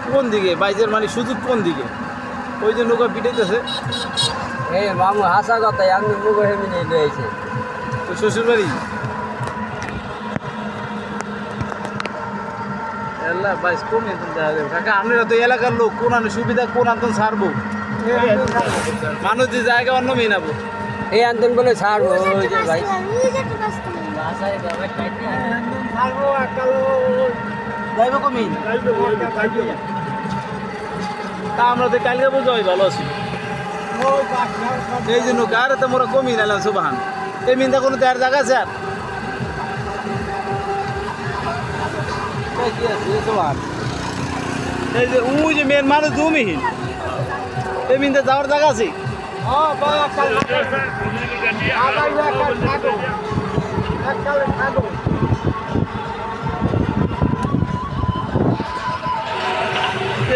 কোন দিকে বাইজের মানে সুযোগ কোন দিকে ওই যে নৌকা পিটাইতেছে এই মামু হাসা কথা আমি মুগো হেমি নিয়ে লইছে তো শ্বশুর বাড়ি এলা বাইস কমে কাকা আপনারা তো এলাকার লোক কোন আনে সুবিধা কোন আনতন ছাড়বো মানুষ যে জায়গা অন্য মেনাবো এই আনতন বলে ছাড়বো ওই যে ভাই যাইব কমিন তা আমরা তো কালকে বুঝো ভালো আছি এই যে নৌকা আর তো মোরা কমিন এলাম সুবাহান এই মিনটা কোনো দেয়ার জায়গা আছে আর এই যে ওই যে মেন মানুষ জমিহীন এই মিনটা যাওয়ার জায়গা আছে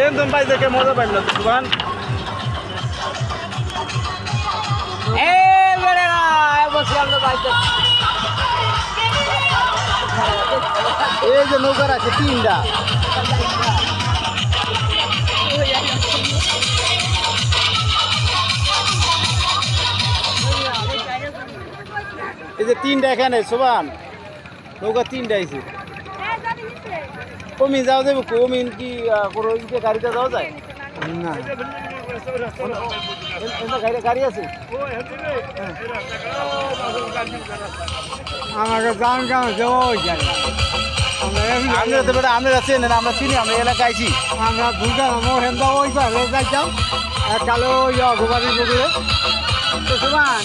একদম পাই দেখে মজা পাইল সুবান এই যে নৌকার আছে তিনটা এই যে তিনটা এখানে সোবান নৌকা তিনটা আছে কমিন যাওয়া যাবে কমিন কি কোনো গাড়িতে যাওয়া যায় না গাড়ি আছে আমাকে গান গান আমরা তো বেটা আমরা চেনেন আমরা চিনি আমরা এলাকায় আছি আমরা দুর্গা আমার হেন্দা ওই যাইতাম কালো গোবারি পুকুরে তো সমান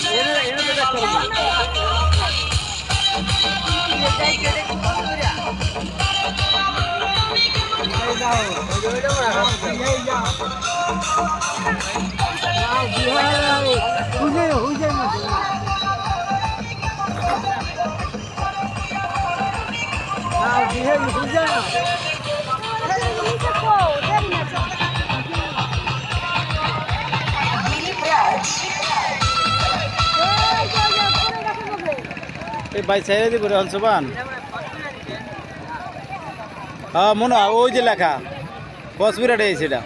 এই ভাই ছেড়ে দিব রে হলসবান হ্যাঁ মনে হয় ওই যে লেখা বসবিরাটে সেটা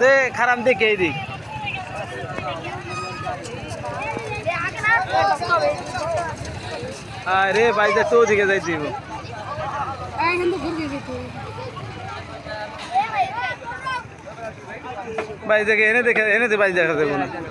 দে খারাপ দেখে এই দিক আরে ভাই দেখ তো দিকে যাই দিব ভাই দেখে এনে দেখে এনে ভাই দেখা দেবো না